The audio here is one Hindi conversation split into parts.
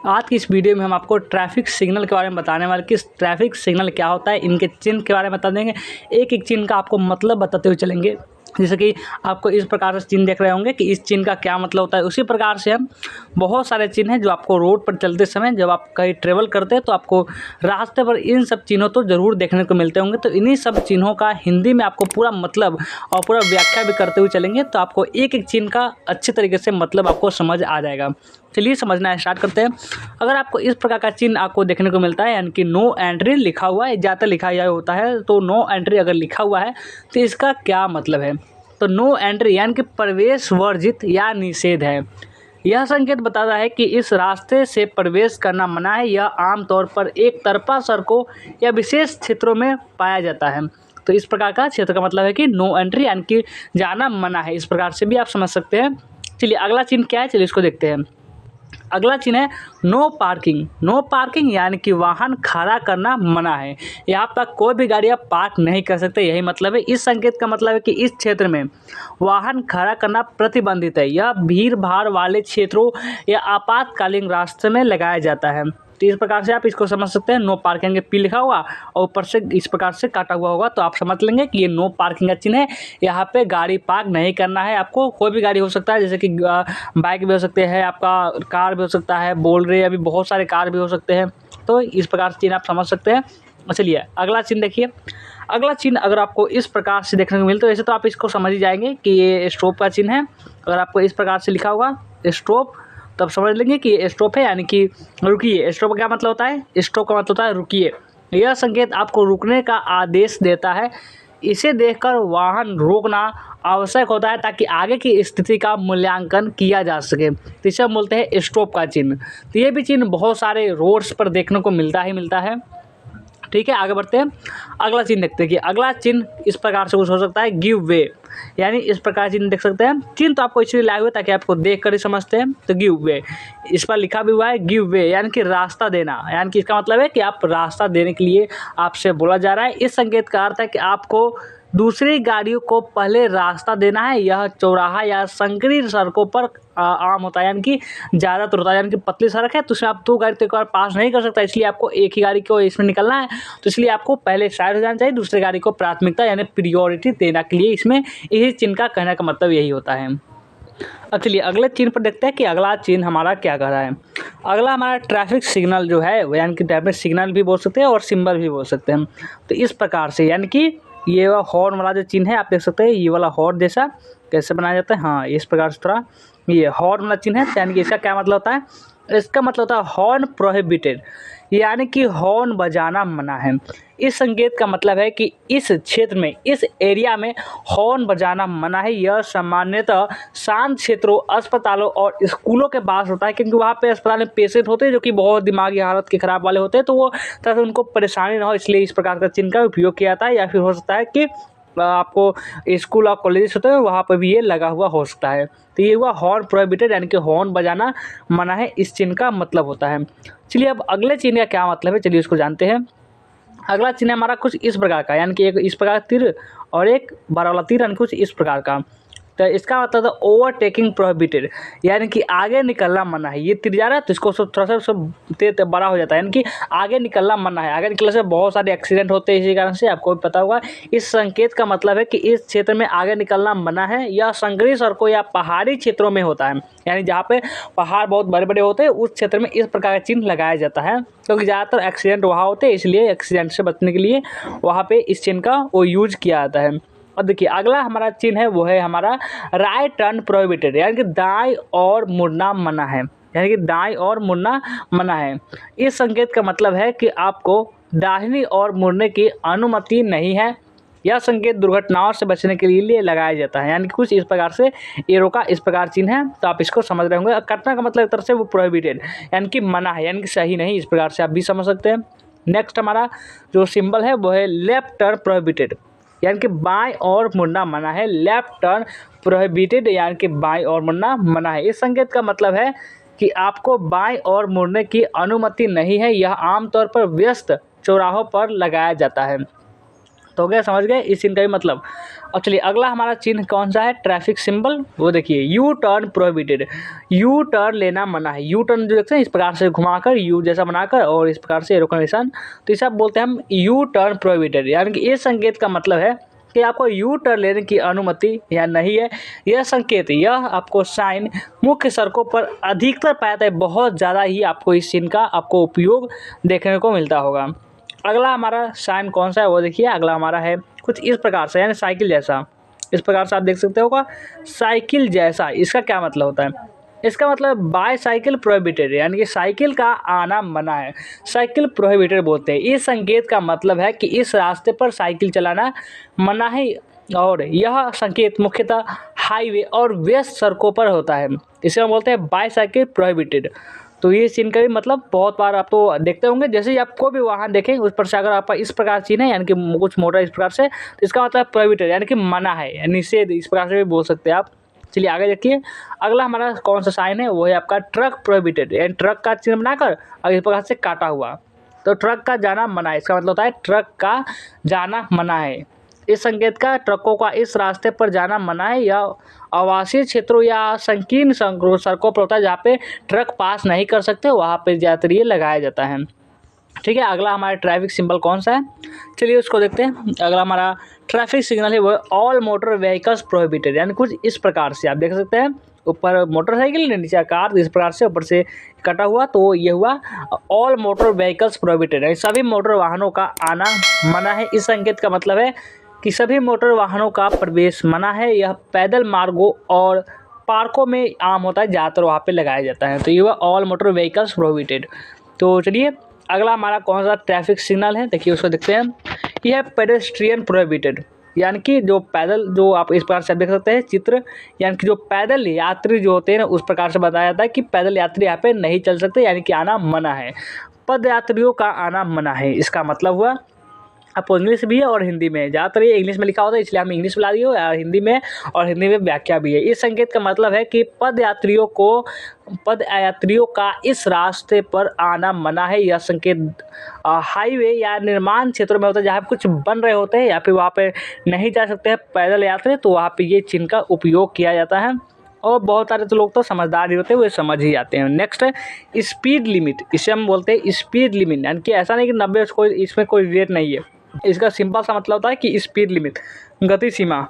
आज की इस वीडियो में हम आपको ट्रैफिक सिग्नल के बारे में बताने वाले कि ट्रैफिक सिग्नल क्या होता है, इनके चिन्ह के बारे में बता देंगे। एक एक चिन्ह का आपको मतलब बताते हुए चलेंगे। जैसे कि आपको इस प्रकार से चिन्ह देख रहे होंगे कि इस चिन्ह का क्या मतलब होता है। उसी प्रकार से हम बहुत सारे चिन्ह हैं जो आपको रोड पर चलते समय जब आप कहीं ट्रेवल करते हैं तो आपको रास्ते पर इन सब चिन्हों तो ज़रूर देखने को मिलते होंगे। तो इन्हीं सब चिन्हों का हिंदी में आपको पूरा मतलब और पूरा व्याख्या भी करते हुए चलेंगे, तो आपको एक एक चिन्ह का अच्छे तरीके से मतलब आपको समझ आ जाएगा। चलिए समझना स्टार्ट करते हैं। अगर आपको इस प्रकार का चिन्ह आपको देखने को मिलता है, यानी कि नो एंट्री लिखा हुआ है, ज़्यादातर लिखा यह होता है, तो नो एंट्री अगर लिखा हुआ है तो इसका क्या मतलब है। तो नो एंट्री यानी कि प्रवेश वर्जित या निषेध है। यह संकेत बताता है कि इस रास्ते से प्रवेश करना मना है। यह आमतौर पर एक तरफा सड़कों या विशेष क्षेत्रों में पाया जाता है। तो इस प्रकार का क्षेत्र का मतलब है कि नो एंट्री यानी कि जाना मना है। इस प्रकार से भी आप समझ सकते हैं। चलिए अगला चिन्ह क्या है, चलिए इसको देखते हैं। अगला चिन्ह है नो पार्किंग। नो पार्किंग यानी कि वाहन खड़ा करना मना है। यहाँ पर कोई भी गाड़ी आप पार्क नहीं कर सकते, यही मतलब है। इस संकेत का मतलब है कि इस क्षेत्र में वाहन खड़ा करना प्रतिबंधित है। यह भीड़ भाड़ वाले क्षेत्रों या आपातकालीन रास्ते में लगाया जाता है। तो इस प्रकार से आप इसको समझ सकते हैं। नो पार्किंग के पी लिखा होगा और ऊपर से इस प्रकार से काटा हुआ होगा, तो आप समझ लेंगे कि ये नो पार्किंग का चिन्ह है। यहाँ पे गाड़ी पार्क नहीं करना है आपको। कोई भी गाड़ी हो सकता है, जैसे कि बाइक भी हो सकते हैं, आपका कार भी हो सकता है, बोल रहे अभी बहुत सारे कार भी हो सकते हैं। तो इस प्रकार से चिन्ह आप समझ सकते हैं। चलिए अगला चिन्ह देखिए। अगला चिन्ह अगर आपको इस प्रकार से देखने को मिलता है, वैसे तो आप इसको समझ ही जाएंगे कि ये स्टॉप का चिन्ह है। अगर आपको इस प्रकार से लिखा होगा स्टॉप, तब समझ लेंगे कि ये स्टॉप है, यानी कि रुकिए। स्टॉप का क्या मतलब होता है, स्टॉप का मतलब होता है रुकिए। यह संकेत आपको रुकने का आदेश देता है। इसे देखकर वाहन रोकना आवश्यक होता है ताकि आगे की स्थिति का मूल्यांकन किया जा सके। तो इसे हम बोलते हैं स्टॉप का चिन्ह। तो ये भी चिन्ह बहुत सारे रोड्स पर देखने को मिलता है। ठीक है, आगे बढ़ते हैं। अगला चिन्ह देखते हैं कि अगला चिन्ह इस प्रकार से कुछ हो सकता है, गिव वे, यानी इस प्रकार चिन्ह देख सकते हैं। चिन्ह तो आपको इसलिए लाए हुए ताकि आपको देख कर ही समझते हैं। तो गिव वे, इस पर लिखा भी हुआ है गिव वे, यानी कि रास्ता देना। यानी कि इसका मतलब है कि आप रास्ता देने के लिए आपसे बोला जा रहा है। इस संकेत का अर्थ है कि आपको दूसरी गाड़ियों को पहले रास्ता देना है। यह चौराहा या संकरी सड़कों पर आम होता है, यानी कि ज़्यादातर होता है। यानी कि पतली सड़क है तो उसमें आप दो गाड़ी तो एक बार पास नहीं कर सकता, इसलिए आपको एक ही गाड़ी को इसमें निकलना है। तो इसलिए आपको पहले साइड हो जाना चाहिए, दूसरी गाड़ी को प्राथमिकता यानी प्रियोरिटी देने के लिए इसमें यही चिन्ह का कहने का मतलब यही होता है। अब चलिए अगले चिन्ह पर देखते हैं कि अगला चिन्ह हमारा क्या कह रहा है। अगला हमारा ट्रैफिक सिग्नल जो है, यानी कि ट्रैफिक सिग्नल भी बोल सकते हैं और सिंबल भी बोल सकते हैं। तो इस प्रकार से, यानी कि ये हॉर्न वाला जो चिन्ह है आप देख सकते हैं, ये वाला हॉर्न जैसा कैसे बनाया जाता है। हाँ, इस प्रकार से थोड़ा ये हॉर्न वाला चिन्ह है। यानी कि इसका क्या मतलब होता है, इसका मतलब होता है हॉर्न प्रोहिबिटेड, यानी कि हॉर्न बजाना मना है। इस संकेत का मतलब है कि इस क्षेत्र में, इस एरिया में हॉर्न बजाना मना है। यह सामान्यतः शांत क्षेत्रों, अस्पतालों और स्कूलों के पास होता है, क्योंकि वहाँ पे अस्पताल में पेशेंट होते हैं जो कि बहुत दिमागी हालत के खराब वाले होते हैं, तो वो ताकि उनको परेशानी ना हो, इसलिए इस प्रकार का चिन्ह का उपयोग किया जाता है। या फिर हो सकता है कि आपको स्कूल और कॉलेज होते हैं वहाँ पर भी ये लगा हुआ हो सकता है। तो ये हुआ हॉर्न प्रोहिबिटेड, यानी कि हॉर्न बजाना मना है, इस चिन्ह का मतलब होता है। चलिए अब अगले चिन्ह का क्या मतलब है, चलिए इसको जानते हैं। अगला चिन्ह हमारा कुछ इस प्रकार का, यानी कि एक इस प्रकार तीर और एक बड़ा वाला तीर, यानी कुछ इस प्रकार का। तो इसका मतलब है ओवरटेकिंग प्रोहिबिटेड, यानी कि आगे निकलना मना है। ये तीर जा रहा है तो इसको सब थोड़ा सा सब तेज बड़ा हो जाता है, यानी कि आगे निकलना मना है। आगे निकलने से बहुत सारे एक्सीडेंट होते हैं, इसी कारण से आपको भी पता होगा। इस संकेत का मतलब है कि इस क्षेत्र में आगे निकलना मना है। यह संकरी सड़कों या पहाड़ी क्षेत्रों में होता है, यानी जहाँ पे पहाड़ बहुत बड़े बड़े होते हैं उस क्षेत्र में इस प्रकार का चिन्ह लगाया जाता है, क्योंकि ज़्यादातर एक्सीडेंट वहाँ होते हैं, इसलिए एक्सीडेंट से बचने के लिए वहाँ पे इस चिन्ह का वो यूज किया जाता है। अब देखिए अगला हमारा चिन्ह है वो है हमारा राइट टर्न प्रोहिबिटेड, यानी कि दाएं और मुड़ना मना है। यानी कि दाएं और मुड़ना मना है। इस संकेत का मतलब है कि आपको दाहिनी ओर मुड़ने की अनुमति नहीं है। यह संकेत दुर्घटनाओं से बचने के लिए लगाया जाता है, यानी कि कुछ इस प्रकार से एरो का इस प्रकार चिन्ह है, तो आप इसको समझ रहे होंगे। कटना का मतलब एक तरह से वो प्रोहिबिटेड, यानी कि मना है, यानी कि सही नहीं, इस प्रकार से आप भी समझ सकते हैं। नेक्स्ट हमारा जो सिंबल है वो है लेफ्ट टर्न प्रोहिबिटेड, यानी कि बाएं ओर मुड़ना मना है। लेफ्ट टर्न प्रोहिबिटेड, यानी कि बाएं ओर मुड़ना मना है। इस संकेत का मतलब है कि आपको बाएं ओर मुड़ने की अनुमति नहीं है। यह आमतौर पर व्यस्त चौराहों पर लगाया जाता है। तो हो गया, समझ गए इस चिन्ह का भी मतलब। अब चलिए अगला हमारा चिन्ह कौन सा है, ट्रैफिक सिंबल, वो देखिए U turn prohibited. U turn लेना मना है। यू टर्न जो देखते हैं इस प्रकार से घुमाकर यू जैसा बनाकर और इस प्रकार से एरो का निशान, तो इसे आप बोलते हैं हम यू टर्न प्रोहिबिटेड। यानी कि ये संकेत का मतलब है कि आपको यू टर्न लेने की अनुमति या नहीं है। यह संकेत, यह आपको साइन मुख्य सड़कों पर अधिकतर पाया जाता है, बहुत ज़्यादा ही आपको इस चिन्ह का आपको उपयोग देखने को मिलता होगा। अगला हमारा साइन कौन सा है वो देखिए, अगला हमारा है कुछ इस प्रकार से, यानी साइकिल जैसा। इस प्रकार से आप देख सकते होगा साइकिल जैसा। इसका क्या मतलब होता है, इसका मतलब बाय साइकिल प्रोहिबिटेड, यानी कि साइकिल का आना मना है, साइकिल प्रोहिबिटेड बोलते हैं। इस संकेत का मतलब है कि इस रास्ते पर साइकिल चलाना मना है और यह संकेत मुख्यतः हाईवे और व्यस्त सड़कों पर होता है। इसे हम बोलते हैं बाय साइकिल प्रोहिबिटेड। तो ये चिन्ह का भी मतलब बहुत बार आप तो देखते होंगे, जैसे ही आप कोई भी वाहन देखें उस पर से अगर आपका इस प्रकार चिन्ह है, यानी कि कुछ मोटर इस प्रकार से, तो इसका मतलब प्रोहिबिटेड यानी कि मना है, निषेध, इस प्रकार से भी बोल सकते हैं आप। चलिए आगे देखिए, अगला हमारा कौन सा साइन है, वो है आपका ट्रक प्रोहिबिटेड, यानी ट्रक का चिन्ह बनाकर और इस प्रकार से काटा हुआ, तो ट्रक का जाना मना है। इसका मतलब होता है ट्रक का जाना मना है। इस संकेत का ट्रकों का इस रास्ते पर जाना मना है, या आवासीय क्षेत्रों या संकीर्ण सड़कों पर होता है जहाँ पे ट्रक पास नहीं कर सकते, वहाँ पे ज़्यादातर ये लगाया जाता है। ठीक है, अगला हमारा ट्रैफिक सिंबल कौन सा है, चलिए उसको देखते हैं। अगला हमारा ट्रैफिक सिग्नल है वो ऑल मोटर व्हीकल्स प्रोहिबिटेड, यानी कुछ इस प्रकार से आप देख सकते हैं, ऊपर मोटरसाइकिल नीचे कार, इस प्रकार से ऊपर से कटा हुआ, तो ये हुआ ऑल मोटर व्हीकल्स प्रोहिबिटेड, यानी सभी मोटर वाहनों का आना मना है। इस संकेत का मतलब है कि सभी मोटर वाहनों का प्रवेश मना है। यह पैदल मार्गों और पार्कों में आम होता है, ज़्यादातर वहाँ पे लगाया जाता है। तो ये हुआ ऑल मोटर व्हीकल्स प्रोहिबिटेड। तो चलिए अगला हमारा कौन सा ट्रैफिक सिग्नल है, देखिए उसको देखते हैं। यह है पेडेस्ट्रियन प्रोहिबिटेड, यानी कि जो पैदल, जो आप इस प्रकार से देख सकते हैं चित्र, यानी कि जो पैदल यात्री जो होते हैं ना, उस प्रकार से बताया जाता है कि पैदल यात्री यहाँ पे नहीं चल सकते, यानी कि आना मना है। पद यात्रियों का आना मना है, इसका मतलब हुआ आपको इंग्लिश भी है और हिंदी में, ज़्यादातर ये इंग्लिश में लिखा होता है इसलिए हम इंग्लिश में ला दिए और हिंदी में, और हिंदी में व्याख्या भी है। इस संकेत का मतलब है कि पद यात्रियों का इस रास्ते पर आना मना है। यह संकेत हाईवे या निर्माण क्षेत्रों में होता है जहाँ पे कुछ बन रहे होते हैं या फिर वहाँ पे नहीं जा सकते हैं पैदल यात्री, तो वहाँ पे ये चिन्ह का उपयोग किया जाता है। और बहुत सारे तो लोग तो समझदार ही होते हैं, वो समझ ही जाते हैं। नेक्स्ट है स्पीड लिमिट, इसे हम बोलते हैं स्पीड लिमिट, यानी कि ऐसा नहीं कि 90 कोई इसमें कोई रेट नहीं है, इसका सिंपल सा मतलब होता है कि स्पीड लिमिट, गति सीमा।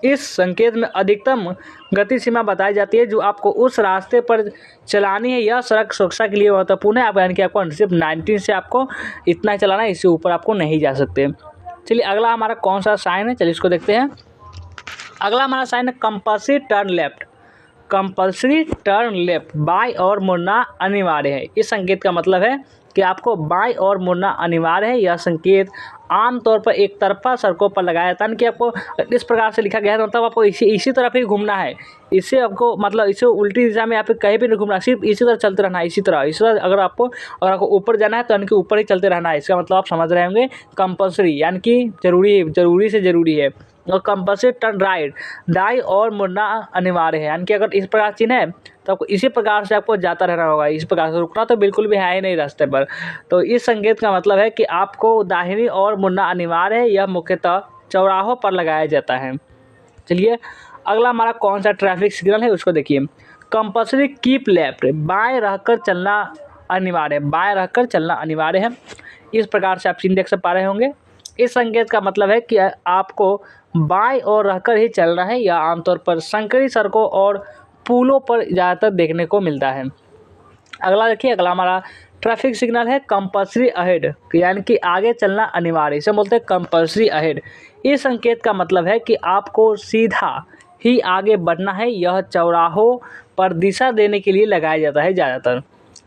इस संकेत में अधिकतम गति सीमा बताई जाती है जो आपको उस रास्ते पर चलानी है। यह सड़क सुरक्षा के लिए महत्वपूर्ण है, आप यानी कि आपको सिर्फ 19 से आपको इतना ही चलाना है, इससे ऊपर आपको नहीं जा सकते। चलिए अगला हमारा कौन सा साइन है, चलिए इसको देखते हैं। अगला हमारा साइन है compulsory turn left. Compulsory turn left, by और मुड़ना अनिवार्य है। इस संकेत का मतलब है कि आपको बाई और मुड़ना अनिवार्य है। यह संकेत आमतौर पर एक तरफा सड़कों पर लगाया जाता है कि आपको इस प्रकार से लिखा गया है, तो मतलब आपको इसी तरफ ही घूमना है। इससे आपको मतलब इसे उल्टी दिशा में यहाँ पे कहीं भी नहीं घूमना, सिर्फ इसी तरह चलते रहना है, इसी तरह अगर आपको ऊपर जाना है तो यानी कि ऊपर ही चलते रहना है। इसका मतलब आप समझ रहे होंगे कंपल्सरी यानी कि जरूरी से ज़रूरी है। और कंपल्सरी टर्न राइट, दाई और मुड़ना अनिवार्य है, यानी कि अगर इस प्रकार चिन्ह है तो आपको इसी प्रकार से आपको जाता रहना होगा, इस प्रकार से रुकना तो बिल्कुल भी है ही नहीं रास्ते पर। तो इस संकेत का मतलब है कि आपको दाहिनी और मुड़ना अनिवार्य है। यह मुख्यतः चौराहों पर लगाया जाता है। चलिए अगला हमारा कौन सा ट्रैफिक सिग्नल है उसको देखिए। कंपल्सरी कीप लेफ्ट, बाएं रहकर चलना अनिवार्य है, बाएं रहकर चलना अनिवार्य है। इस प्रकार से आप चिन्ह देख पा रहे होंगे। इस संकेत का मतलब है कि आपको बाएं ओर रहकर ही चलना है। यह आमतौर पर संकरी सड़कों और पुलों पर ज़्यादातर देखने को मिलता है। अगला देखिए, अगला हमारा ट्रैफिक सिग्नल है कंपल्सरी अहेड, यानी कि आगे चलना अनिवार्य, इसे बोलते हैं कंपल्सरी अहेड। इस संकेत का मतलब है कि आपको सीधा ही आगे बढ़ना है। यह चौराहों पर दिशा देने के लिए लगाया जाता है ज़्यादातर।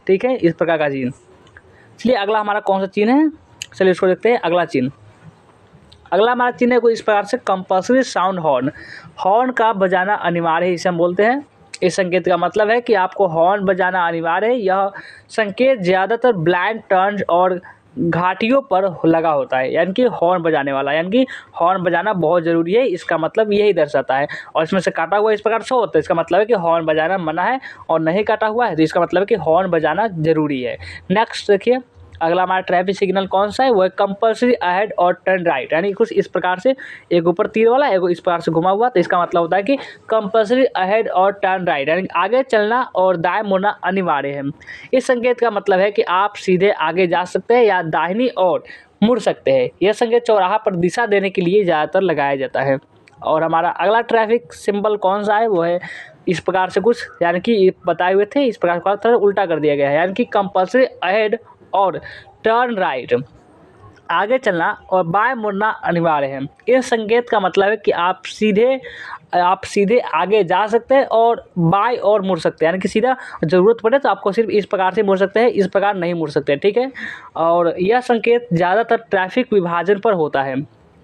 ठीक है, इस प्रकार का चिन्ह। चलिए अगला हमारा कौन सा चिन्ह है, चलिए इसको देखते हैं। अगला चिन्ह, अगला हमारा चिन्ह है कोई इस प्रकार से कंपल्सरी साउंड हॉर्न, हॉर्न का बजाना अनिवार्य है, इसे हम बोलते हैं। इस संकेत का मतलब है कि आपको हॉर्न बजाना अनिवार्य है। यह संकेत ज़्यादातर ब्लाइंड टर्न्स और घाटियों पर लगा होता है, यानी कि हॉर्न बजाने वाला, यानी कि हॉर्न बजाना बहुत ज़रूरी है, इसका मतलब यही दर्शाता है। और इसमें से काटा हुआ इस प्रकार से होता है, इसका मतलब है कि हॉर्न बजाना मना है, और नहीं काटा हुआ है तो इसका मतलब है कि हॉर्न बजाना ज़रूरी है। नेक्स्ट देखिए, अगला हमारा ट्रैफिक सिग्नल कौन सा है, वो है कंपल्सरी अहेड और टर्न राइट, यानी कुछ इस प्रकार से, एक ऊपर तीर वाला, एक इस प्रकार से घुमा हुआ, तो इसका मतलब होता है कि कंपल्सरी अहेड और टर्न राइट, यानी आगे चलना और दाएं मुड़ना अनिवार्य है। इस संकेत का मतलब है कि आप सीधे आगे जा सकते हैं या दाहिनी ओर मुड़ सकते हैं। यह संकेत चौराहा पर दिशा देने के लिए ज़्यादातर लगाया जाता है। और हमारा अगला ट्रैफिक सिंबल कौन सा है, वो है इस प्रकार से कुछ, यानी कि बताए हुए थे इस प्रकार का थोड़ा उल्टा कर दिया गया है, यानी कि कंपल्सरी अहेड और टर्न राइट, आगे चलना और बाएं मुड़ना अनिवार्य है। इस संकेत का मतलब है कि आप सीधे आगे जा सकते हैं और बाएं ओर मुड़ सकते हैं, यानी कि सीधा ज़रूरत पड़े तो आपको सिर्फ इस प्रकार से मुड़ सकते हैं, इस प्रकार नहीं मुड़ सकते, ठीक है। और यह संकेत ज़्यादातर ट्रैफिक विभाजन पर होता है,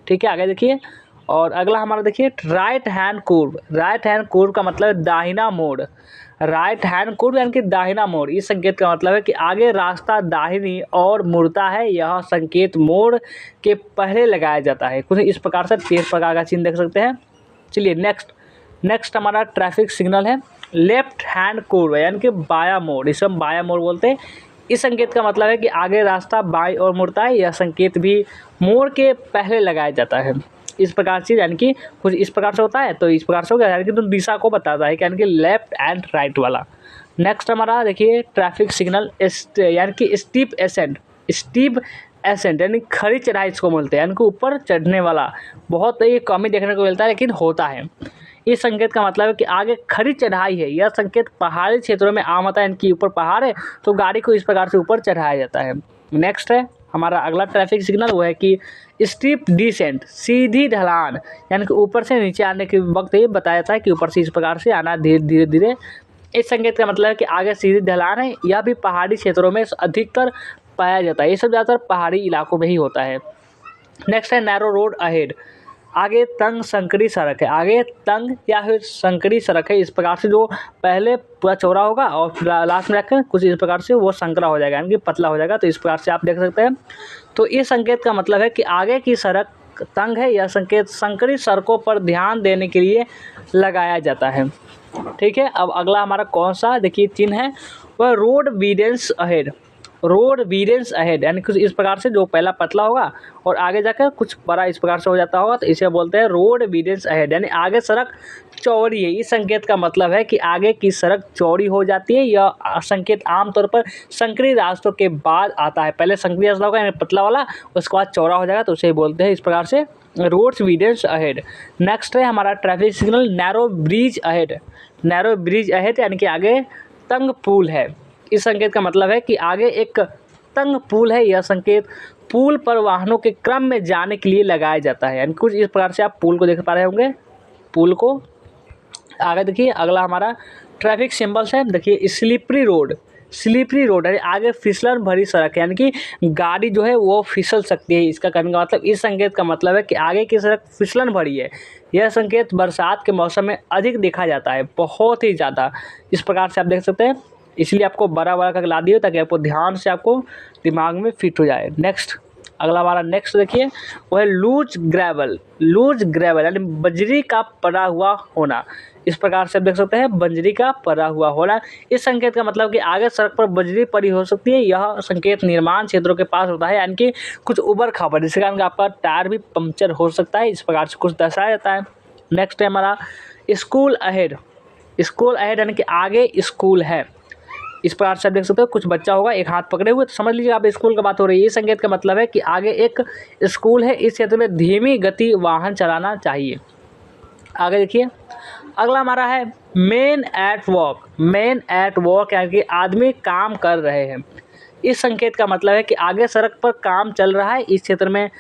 ठीक है। आगे देखिए, और अगला हमारा देखिए right hand curve. Right hand curve का मतलब है दाहिना मोड़। राइट हैंड कर्व यानी कि दाहिना मोड़, इस संकेत का मतलब है कि आगे रास्ता दाहिनी ओर मुड़ता है। यह संकेत मोड़ के पहले लगाया जाता है। कुछ इस प्रकार से 13 प्रकार का चिन्ह देख सकते हैं। चलिए नेक्स्ट हमारा ट्रैफिक सिग्नल है लेफ्ट हैंड कर्व, यानी कि बायां मोड़, इसे हम बायां मोड़ बोलते हैं। इस संकेत का मतलब है कि आगे रास्ता बाईं ओर मुड़ता है। यह संकेत भी मोड़ के पहले लगाया जाता है। इस प्रकार से, यानी कि कुछ इस प्रकार से होता है तो इस प्रकार से हो गया, यानी कि तो दिशा को बताता है, यानी कि लेफ्ट एंड राइट वाला। नेक्स्ट हमारा देखिए ट्रैफिक सिग्नल यानी कि स्टीप एसेंट यानी खड़ी चढ़ाई इसको बोलते हैं, यानी कि ऊपर चढ़ने वाला। बहुत ही कम ही देखने को मिलता है लेकिन होता है। इस संकेत का मतलब है कि आगे खड़ी चढ़ाई है। यह संकेत पहाड़ी क्षेत्रों में आम होता है, यानी कि ऊपर पहाड़ है तो गाड़ी को इस प्रकार से ऊपर चढ़ाया जाता है। नेक्स्ट है हमारा अगला ट्रैफिक सिग्नल, वो है कि स्टीप डिसेंट, सीधी ढलान, यानी कि ऊपर से नीचे आने के वक्त ये बताया जाता है कि ऊपर से इस प्रकार से आना धीरे धीरे। इस संकेत का मतलब है कि आगे सीधी ढलान है। यह भी पहाड़ी क्षेत्रों में अधिकतर पाया जाता है। ये सब ज़्यादातर पहाड़ी इलाकों में ही होता है। नेक्स्ट है नैरो रोड अहेड, आगे तंग संकरी सड़क है। आगे तंग या फिर संकरी सड़क है, इस प्रकार से जो पहले पूरा चौड़ा होगा और लास्ट में रखकर कुछ इस प्रकार से वो संकरा हो जाएगा, यानी कि पतला हो जाएगा। तो इस प्रकार से आप देख सकते हैं। तो इस संकेत का मतलब है कि आगे की सड़क तंग है। यह संकेत संकरी सड़कों पर ध्यान देने के लिए लगाया जाता है, ठीक है। अब अगला हमारा कौन सा देखिए चिन्ह है, वह रोड वीडेंस अहेड। रोड वीडेंस अहेड, यानी कुछ इस प्रकार से जो पहला पतला होगा और आगे जाकर कुछ बड़ा इस प्रकार से हो जाता होगा, तो इसे बोलते हैं रोड वीडेंस अहेड, यानी आगे सड़क चौड़ी है। इस संकेत का मतलब है कि आगे की सड़क चौड़ी हो जाती है। यह संकेत आमतौर पर संकरी रास्तों के बाद आता है। पहले संकरी रास्ता होगा यानी पतला वाला, उसके बाद चौड़ा हो जाएगा, तो उसे बोलते हैं इस प्रकार से रोड्स वीडेंस अहेड। नेक्स्ट है हमारा traffic signal narrow bridge ahead. Narrow bridge ahead यानी कि आगे तंग पुल है। इस संकेत का मतलब है कि आगे एक तंग पुल है। यह संकेत पुल पर वाहनों के क्रम में जाने के लिए लगाया जाता है, यानी कुछ इस प्रकार से आप पुल को देख पा रहे होंगे, पुल को। आगे देखिए अगला हमारा ट्रैफिक सिंबल्स है, देखिए स्लिपरी रोड। स्लिपरी रोड है आगे फिसलन भरी सड़क, यानी कि गाड़ी जो है वो फिसल सकती है। इसका कहने का मतलब, इस संकेत का मतलब है कि आगे की सड़क फिसलन भरी है। यह संकेत बरसात के मौसम में अधिक देखा जाता है, बहुत ही ज़्यादा। इस प्रकार से आप देख सकते हैं, इसलिए आपको बड़ा करके ला दिए ताकि आपको ध्यान से आपको दिमाग में फिट हो जाए। नेक्स्ट अगला हमारा नेक्स्ट देखिए वो है लूज ग्रेवल यानी बजरी का पड़ा हुआ होना। इस प्रकार से आप देख सकते हैं बजरी का पड़ा हुआ होना। इस संकेत का मतलब कि आगे सड़क पर बजरी पड़ी हो सकती है। यह संकेत निर्माण क्षेत्रों के पास होता है, यानी कि कुछ उबड़ खाबड़, जिसके कारण आपका टायर भी पंक्चर हो सकता है। इस प्रकार से कुछ दर्शाया जाता है। नेक्स्ट है हमारा स्कूल अहेड यानी कि आगे स्कूल है। इस प्रकार से आप देख सकते हो कुछ बच्चा होगा एक हाथ पकड़े हुए, तो समझ लीजिए आप स्कूल की बात हो रही है। ये संकेत का मतलब है कि आगे एक स्कूल है, इस क्षेत्र में धीमी गति वाहन चलाना चाहिए। आगे देखिए अगला हमारा है मेन एट वॉक यानी कि आदमी काम कर रहे हैं। इस संकेत का मतलब है कि आगे सड़क पर काम चल रहा है, इस क्षेत्र में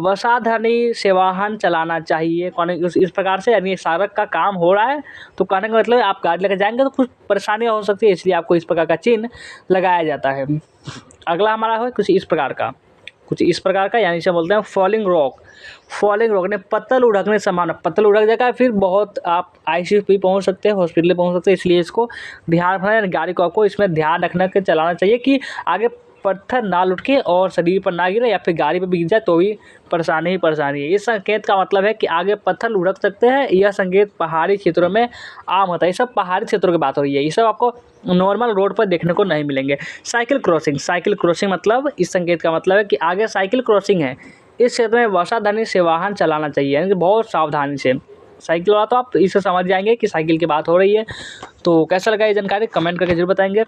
वसाधारणी से वाहन चलाना चाहिए। इस प्रकार से यानी सड़क का काम हो रहा है, तो कहने का मतलब आप गाड़ी लेकर जाएंगे तो कुछ परेशानियां हो सकती है, इसलिए आपको इस प्रकार का चिन्ह लगाया जाता है। अगला हमारा है कुछ इस प्रकार का यानी इसे बोलते हैं फॉलिंग रॉक ने पत्तल उड़कने समान, पत्तल उड़क जाएगा फिर बहुत आप ICU पे पहुंच सकते हैं, हॉस्पिटल पहुंच सकते हैं। इसलिए इसको ध्यान रखना है, गाड़ी को आपको इसमें ध्यान रखना के चलाना चाहिए कि आगे पत्थर ना लुढ़के और शरीर पर ना गिरे या फिर गाड़ी पर गिर जाए तो भी परेशानी ही परेशानी है। इस संकेत का मतलब है कि आगे पत्थर लुढ़क सकते हैं। यह संकेत पहाड़ी क्षेत्रों में आम होता है। ये सब पहाड़ी क्षेत्रों की बात हो रही है, ये सब आपको नॉर्मल रोड पर देखने को नहीं मिलेंगे। साइकिल क्रॉसिंग मतलब इस संकेत का मतलब है कि आगे साइकिल क्रॉसिंग है। इस क्षेत्र में वर्षाधानी से वाहन चलाना चाहिए, यानी कि बहुत सावधानी से। साइकिल वाला तो आप इसे समझ जाएंगे कि साइकिल की बात हो रही है। तो कैसा लगा ये जानकारी कमेंट करके जरूर बताएंगे।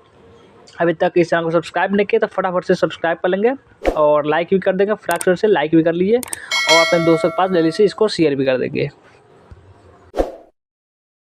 अभी तक इस चैनल को सब्सक्राइब नहीं किया तो फटाफट से सब्सक्राइब कर लेंगे और लाइक भी कर देंगे, फटाफट से लाइक भी कर लीजिए और अपने दोस्तों के पास जल्दी से इसको शेयर भी कर देंगे।